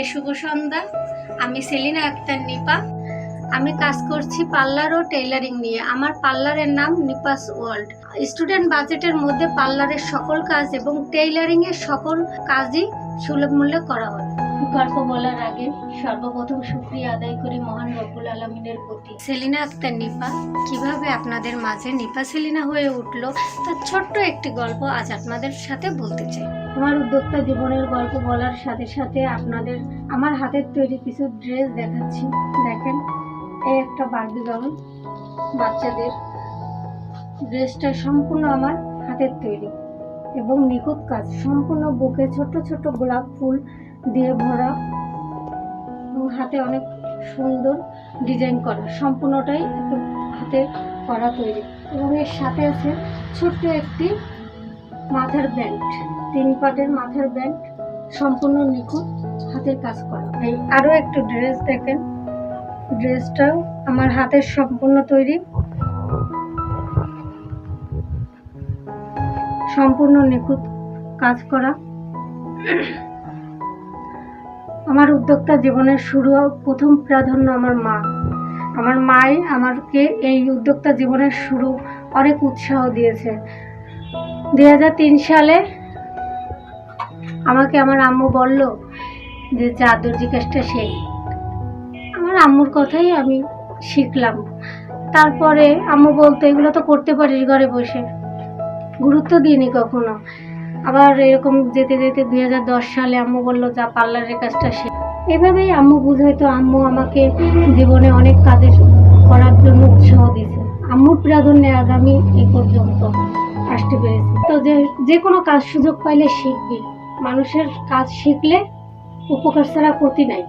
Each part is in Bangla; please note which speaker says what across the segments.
Speaker 1: সবাইকে শুভ সন্ধ্যা। আমি সেলিনা আক্তার নিপা। আমি কাজ করছি পার্লার ও টেইলারিং নিয়ে। আমার পার্লারের নাম নিপাস ওয়ার্ল্ড। স্টুডেন্ট বাজেটের মধ্যে পার্লারের সকল কাজ এবং টেইলারিং এর সকল কাজই সুলভ মূল্যে করা হয়। গল্প বলার আগে সর্বপ্রথম শুকরিয়া আদায় করি মহান রব্বুল আলামিনের প্রতি। সেলিনা আক্তার নিপা কিভাবে আপনাদের মাঝে নিপা সেলিনা হয়ে উঠলো তার ছোট্ট একটি গল্প আজ আপনাদের সাথে বলতে চাই। আমার উদ্যোক্তা জীবনের গল্প বলার সাথে সাথে আপনাদের আমার হাতের তৈরি কিছু ড্রেস দেখাচ্ছি। দেখেন, এই একটা বারবি গাউন বাচ্চাদের। ড্রেসটা সম্পূর্ণ আমার হাতের তৈরি এবং নিখুঁত কাজ। সম্পূর্ণ বুকে ছোট ছোট গোলাপ ফুল দিয়ে ভরা এবং হাতে অনেক সুন্দর ডিজাইন করা। সম্পূর্ণটাই হাতে করা তৈরি এবং এর সাথে আছে ছোট্ট একটি মাথার ব্যান্ড, 3 পাটের মাথার ব্যান্ড, সম্পূর্ণ নিখুঁত হাতের কাজ করা। এই আরও একটু ড্রেস দেখেন, ড্রেসটাও আমার হাতের সম্পূর্ণ তৈরি, সম্পূর্ণ নিখুঁত কাজ করা। আমার উদ্যোক্তা জীবনের শুরু প্রথম প্রাধান্য আমার মা। আমার মাই আমাকে এই উদ্যোক্তা জীবনের শুরু অনেক উৎসাহ দিয়েছে। 2003 সালে আমাকে আমার আম্মু বলল যে যা দর্জি কাজটা শেখ। আমার আম্মুর কথাই আমি শিখলাম। তারপরে আম্মু বলতো এগুলো তো করতে পারিস ঘরে বসে, গুরুত্ব দিইনি কখনো। আবার এরকম যেতে যেতে 2010 সালে আম্মু বলল যা পার্লারের কাজটা শেখ। এভাবেই আম্মু বুঝাইতো। আম্মু আমাকে জীবনে অনেক কাজে করার জন্য উৎসাহ দিয়েছে। আম্মুর প্রাধান্যে আজ আমি এ পর্যন্ত আসতে পেরেছি। তো যে কোনো কাজ সুযোগ পাইলে শিখবি। মানুষের কাজ শিখলে উপকার ছাড়া ক্ষতি নাই,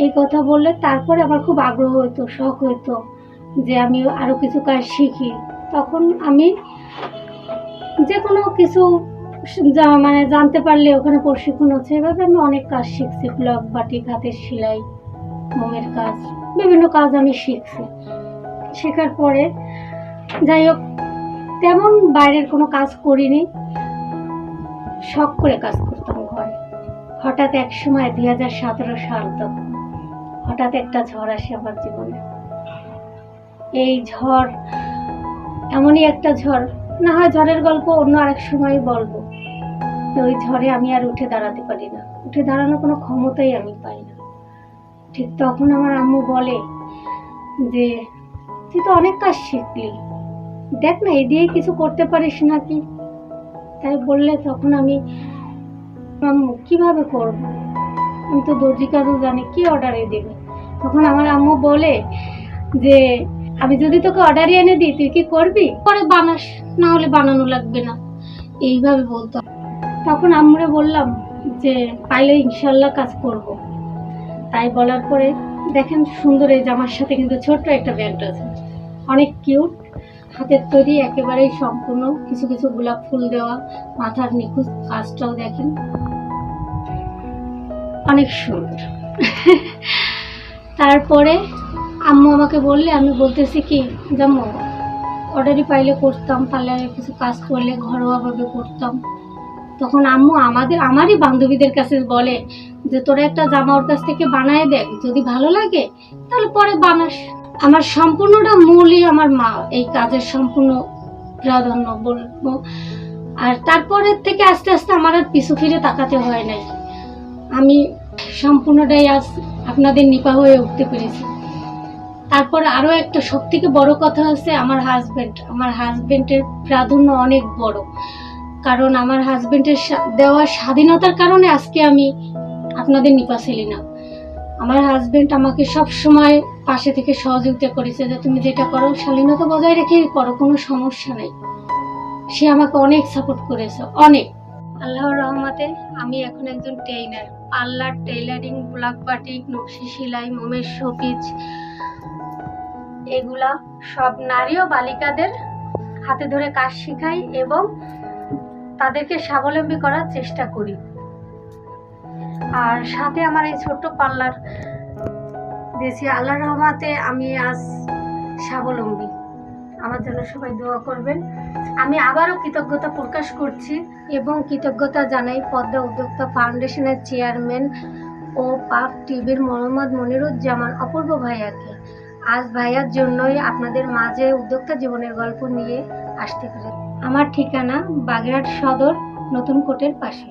Speaker 1: এই কথা বললে তারপরে আমার খুব আগ্রহ হইতো, শখ হইতো যে আমি আরো কিছু কাজ শিখি। তখন আমি যে কোনো কিছু মানে জানতে পারলে ওখানে প্রশিক্ষণ হচ্ছে, এভাবে আমি অনেক কাজ শিখছি। ব্লক, বাটিক, হাতের সেলাই, মোমের কাজ, বিভিন্ন কাজ আমি শিখছি। শেখার পরে যাই হোক তেমন বাইরের কোনো কাজ করিনি, শখ করে কাজ করতাম ঘরে। হঠাৎ এক সময় 2017 সাল, তখন হঠাৎ একটা ঝড় আসে আমার জীবনে। এই ঝড় এমনই একটা ঝড়, না হয় ঝড়ের গল্প অন্য আরেক সময় বলবো। তো ওই ঝড়ে আমি আর উঠে দাঁড়াতে পারি না, উঠে দাঁড়ানোর কোনো ক্ষমতাই আমি পাই না। ঠিক তখন আমার আম্মু বলে যে তুই তো অনেক কাজ শিখলি, দেখ না এই দিয়ে কিছু করতে পারিস নাকি। তাই বললে তখন আমি আম্মু কিভাবে করব, আমি তো দর্জি কাজও জানি, কি অর্ডারে দেবে। তখন আমার আম্মু বলে যে আমি যদি তোকে অর্ডারে এনে দিই তুই কি করবি, পরে বানাস, না হলে বানানো লাগবে না, এইভাবে বলতো। তখন আম্মুরে বললাম যে পাইলে ইনশাল্লাহ কাজ করব। তাই বলার পরে দেখেন সুন্দর এই জামার সাথে কিন্তু ছোট্ট একটা ব্যান্ড আছে, অনেক কিউট, হাতের তৈরি, একেবারেই সম্পূর্ণ, কিছু কিছু গোলাপ ফুল দেওয়া, মাথার নিখুঁত কাজটাও দেখেন অনেক সুন্দর। তারপরে আম্মু আমাকে বললে, আমি বলতেছি কি জামু অর্ডারই পাইলে করতাম, পার্লারে কিছু কাজ করলে ঘরোয়াভাবে করতাম। তখন আম্মু আমারই বান্ধবীদের কাছে বলে যে তোরা একটা জামা ওর কাছ থেকে বানায় দেখ, যদি ভালো লাগে তাহলে পরে বানাস। আমার সম্পূর্ণটা মূলই আমার মা, এই কাজের সম্পূর্ণ প্রাধান্য বলবো। আর তারপরের থেকে আস্তে আস্তে আমার আর পিছু ফিরে তাকাতে হয় নাই। আমি সম্পূর্ণটাই আজ আপনাদের নিপা হয়ে উঠতে পেরেছি। তারপর আরো একটা সব থেকে বড় কথা হচ্ছে আমার হাজবেন্ডের প্রাধান্য অনেক বড়। কারণ আমার হাজবেন্ডের দেওয়া স্বাধীনতার কারণে আজকে আমি আপনাদের নিপা সেলিনা। আমার হাজবেন্ড আমাকে সব সময় পাশে থেকে সহযোগিতা করেছে যে তুমি যেটা করো শালীনতা বজায় রেখে করো, কোনো সমস্যা নেই। সে আমাকে অনেক সাপোর্ট করেছে, অনেক। আল্লাহর রহমতে আমি এখন একজন Taylor. Parlour, tailoring, block batik, নকশি সেলাই, মোমের শোপিস, এগুলা সব নারী ও বালিকাদের হাতে ধরে কাজ শেখাই এবং তাদেরকে স্বাবলম্বী করার চেষ্টা করি। আর সাথে আমার এই ছোট্ট পার্লার দিয়েছি। আল্লাহর রহমতে আমি আজ স্বাবলম্বী। আমার জন্য সবাই দোয়া করবেন। আমি আবারও কৃতজ্ঞতা প্রকাশ করছি এবং কৃতজ্ঞতা জানাই পদ্মা উদ্যোক্তা ফাউন্ডেশনের চেয়ারম্যান ও পাফ টিভির মোহাম্মদ মনিরুজ্জামান অপূর্ব ভাইয়াকে। আজ ভাইয়ার জন্যই আপনাদের মাঝে উদ্যোক্তা জীবনের গল্প নিয়ে আসতে পেরেছি। আমার ঠিকানা বাগেরহাট সদর, নতুন কোটের পাশে।